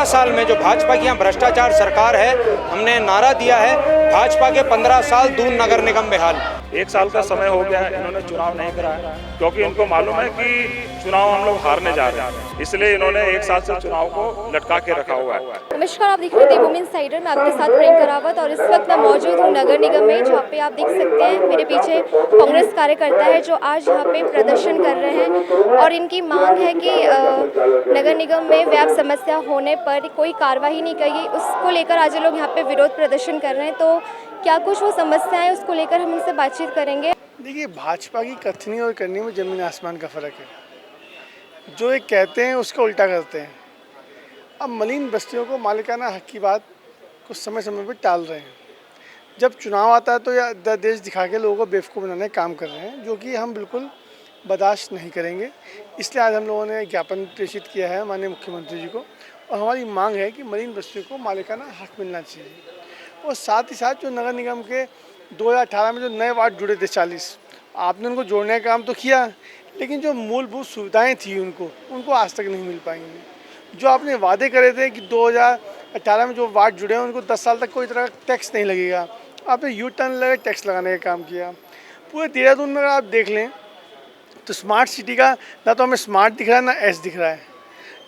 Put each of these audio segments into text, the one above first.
15 साल में जो भाजपा की यहाँ भ्रष्टाचार सरकार है, हमने नारा दिया है भाजपा के 15 साल दून नगर निगम बेहाल। 1 साल का समय हो गया है, इन्होंने चुनाव नहीं कराया क्योंकि इनको मालूम है कि चुनाव हम लोग हारने जा रहे हैं, इसलिए इन्होंने 1 साल से चुनाव को लटका के रखा हुआ है। नमस्कार, आप देख रहे हैं देवभूमि इनसाइडर में आपके साथ प्रियंका रावत और इस वक्त मैं मौजूद हूँ नगर निगम में, जहाँ पे आप देख सकते हैं मेरे पीछे कांग्रेस कार्यकर्ता है जो आज यहाँ पे प्रदर्शन कर रहे हैं और इनकी मांग है कि नगर निगम में व्यापक समस्या होने पर कोई कार्रवाई नहीं की गई, उसको लेकर आज लोग यहाँ पे विरोध प्रदर्शन कर रहे हैं। तो क्या कुछ वो समस्या है उसको लेकर हम इनसे बातचीत करेंगे। देखिए, भाजपा की कथनी और करनी में ज़मीन आसमान का फ़र्क है। जो एक कहते हैं उसका उल्टा करते हैं। अब मलिन बस्तियों को मालिकाना हक की बात कुछ समय समय पर टाल रहे हैं। जब चुनाव आता है तो यह देश दिखा के लोगों को बेवकूफ़ बनाने का काम कर रहे हैं, जो कि हम बिल्कुल बर्दाश्त नहीं करेंगे। इसलिए आज हम लोगों ने ज्ञापन प्रेषित किया है माननीय मुख्यमंत्री जी को, और हमारी मांग है कि मलिन बस्तियों को मालिकाना हक मिलना चाहिए। और साथ ही साथ जो नगर निगम के 2018 में जो नए वार्ड जुड़े थे 40, आपने उनको जोड़ने का काम तो किया, लेकिन जो मूलभूत सुविधाएं थी उनको आज तक नहीं मिल पाएंगी। जो आपने वादे करे थे कि 2018 में जो वार्ड जुड़े हैं उनको 10 साल तक कोई तरह का टैक्स नहीं लगेगा, आपने यू टर्न लगा टैक्स लगाने का काम किया। पूरे देहरादून में अगर आप देख लें तो स्मार्ट सिटी का ना तो हमें स्मार्ट दिख रहा है ना एस दिख रहा है।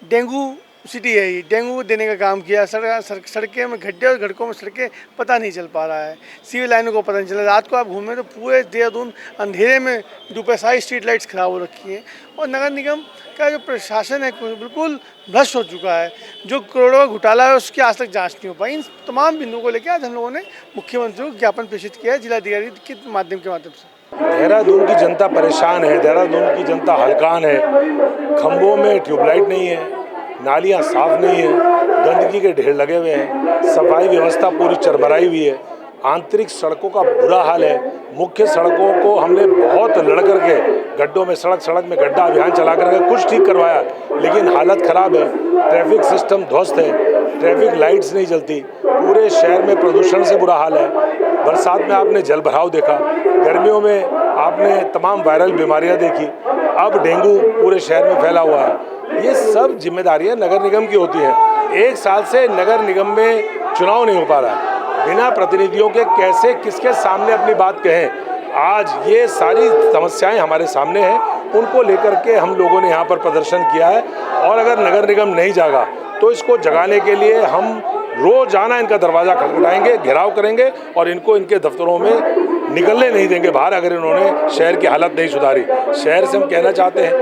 डेंगू सिटी है, ये डेंगू देने का काम किया। सड़कें में गड्ढे और गड़कों में सड़कें पता नहीं चल पा रहा है, सिविल लाइनों को पता नहीं चला। रात को आप घूमें तो पूरे देहरादून अंधेरे में डूबे, सारी स्ट्रीट लाइट्स ख़राब हो रखी हैं। और नगर निगम का जो प्रशासन है बिल्कुल भ्रष्ट हो चुका है। जो करोड़ों का घोटाला है उसकी आज तक जाँच नहीं हो पाई। इन तमाम बिंदुओं को लेकर आज हम लोगों ने मुख्यमंत्री को ज्ञापन प्रेषित किया है जिलाधिकारी के माध्यम से। देहरादून की जनता परेशान है, देहरादून की जनता हलकान है। खंभों में ट्यूबलाइट नहीं है, नालियाँ साफ नहीं है, गंदगी के ढेर लगे हुए हैं, सफाई व्यवस्था पूरी चरमराई हुई है, आंतरिक सड़कों का बुरा हाल है। मुख्य सड़कों को हमने बहुत लड़ करके गड्ढों में सड़क में गड्ढा अभियान चला करके कुछ ठीक करवाया, लेकिन हालत ख़राब है। ट्रैफिक सिस्टम ध्वस्त है, ट्रैफिक लाइट्स नहीं जलती, पूरे शहर में प्रदूषण से बुरा हाल है। बरसात में आपने जल भराव देखा, गर्मियों में आपने तमाम वायरल बीमारियां देखी, अब डेंगू पूरे शहर में फैला हुआ है। ये सब जिम्मेदारियां नगर निगम की होती हैं। 1 साल से नगर निगम में चुनाव नहीं हो पा रहा है, बिना प्रतिनिधियों के कैसे किसके सामने अपनी बात कहें। आज ये सारी समस्याएं हमारे सामने हैं, उनको लेकर के हम लोगों ने यहाँ पर प्रदर्शन किया है। और अगर नगर निगम नहीं जागा तो इसको जगाने के लिए हम रोजाना इनका दरवाज़ा खटखटाएंगे, घेराव करेंगे और इनको इनके दफ्तरों में निकलने नहीं देंगे बाहर, अगर इन्होंने शहर की हालत नहीं सुधारी। शहर से हम कहना चाहते हैं,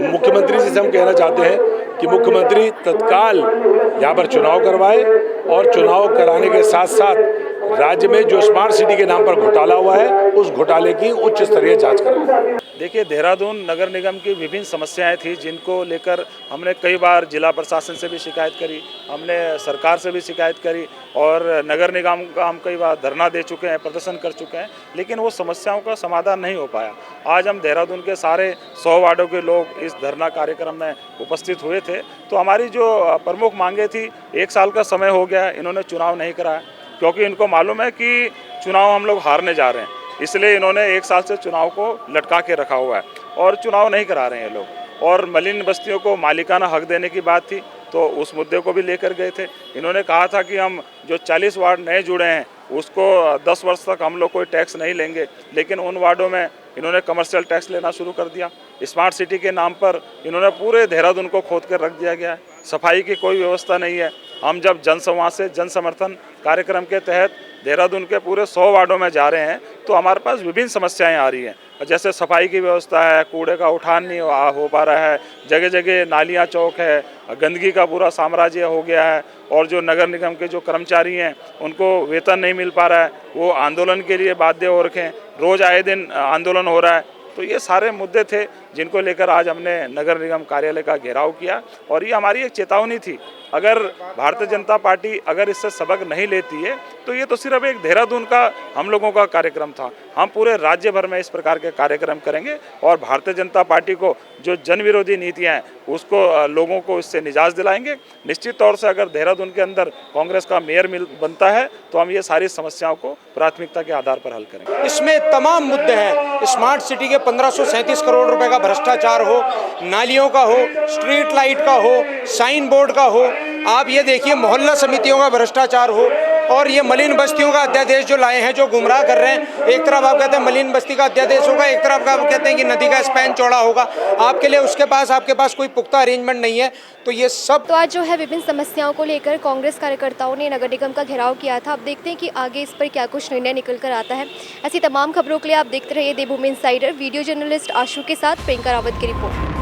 मुख्यमंत्री जी से हम कहना चाहते हैं कि मुख्यमंत्री तत्काल यहाँ पर चुनाव करवाए और चुनाव कराने के साथ साथ राज्य में जो स्मार्ट सिटी के नाम पर घोटाला हुआ है उस घोटाले की उच्च स्तरीय जांच कराएं। देखिए, देहरादून नगर निगम की विभिन्न समस्याएं थी जिनको लेकर हमने कई बार जिला प्रशासन से भी शिकायत करी, हमने सरकार से भी शिकायत करी और नगर निगम का हम कई बार धरना दे चुके हैं, प्रदर्शन कर चुके हैं, लेकिन वो समस्याओं का समाधान नहीं हो पाया। आज हम देहरादून के सारे 100 वार्डों के लोग इस धरना कार्यक्रम में उपस्थित हुए थे। तो हमारी जो प्रमुख मांगे थी, 1 साल का समय हो गया, इन्होंने चुनाव नहीं कराया क्योंकि इनको मालूम है कि चुनाव हम लोग हारने जा रहे हैं, इसलिए इन्होंने 1 साल से चुनाव को लटका के रखा हुआ है और चुनाव नहीं करा रहे हैं लोग। और मलिन बस्तियों को मालिकाना हक देने की बात थी तो उस मुद्दे को भी लेकर गए थे। इन्होंने कहा था कि हम जो 40 वार्ड नए जुड़े हैं उसको 10 वर्ष तक हम लोग कोई टैक्स नहीं लेंगे, लेकिन उन वार्डों में इन्होंने कमर्शियल टैक्स लेना शुरू कर दिया। स्मार्ट सिटी के नाम पर इन्होंने पूरे देहरादून को खोद कर रख दिया गया है। सफाई की कोई व्यवस्था नहीं है। हम जब जनसंवाद से जन समर्थन कार्यक्रम के तहत देहरादून के पूरे 100 वार्डों में जा रहे हैं तो हमारे पास विभिन्न समस्याएं आ रही हैं, जैसे सफाई की व्यवस्था है, कूड़े का उठान नहीं हो पा रहा है, जगह जगह नालियां चौक है, गंदगी का पूरा साम्राज्य हो गया है और जो नगर निगम के जो कर्मचारी हैं उनको वेतन नहीं मिल पा रहा है, वो आंदोलन के लिए बाध्य हो रखे हैं, रोज़ आए दिन आंदोलन हो रहा है। तो ये सारे मुद्दे थे जिनको लेकर आज हमने नगर निगम कार्यालय का घेराव किया और ये हमारी एक चेतावनी थी। अगर भारतीय जनता पार्टी अगर इससे सबक नहीं लेती है तो ये तो सिर्फ एक देहरादून का हम लोगों का कार्यक्रम था। हम पूरे राज्य भर में इस प्रकार के कार्यक्रम करेंगे और भारतीय जनता पार्टी को जो जन विरोधी नीतियाँ हैं उसको लोगों को इससे निजात दिलाएंगे। निश्चित तौर से अगर देहरादून के अंदर कांग्रेस का मेयर बनता है तो हम ये सारी समस्याओं को प्राथमिकता के आधार पर हल करेंगे। इसमें तमाम मुद्दे हैं, स्मार्ट सिटी के 1537 करोड़ रुपए का भ्रष्टाचार हो, नालियों का हो, स्ट्रीट लाइट का हो, साइन बोर्ड का हो, आप ये देखिए मोहल्ला समितियों का भ्रष्टाचार हो और ये मलिन बस्तियों का अध्यादेश जो लाए हैं, जो गुमराह कर रहे हैं। एक तरफ आप कहते हैं मलिन बस्ती का अध्यादेश होगा, एक तरफ आप कहते हैं कि नदी का स्पैन चौड़ा होगा। आपके लिए आपके पास कोई पुख्ता अरेंजमेंट नहीं है। तो ये सब तो आज जो है विभिन्न समस्याओं को लेकर कांग्रेस कार्यकर्ताओं ने नगर निगम का घेराव किया था। अब देखते हैं कि आगे इस पर क्या कुछ निर्णय निकल कर आता है। ऐसी तमाम खबरों के लिए आप देखते रहिए देवभूमि इनसाइडर। वीडियो जर्नलिस्ट आशु के साथ प्रियंका रावत की रिपोर्ट।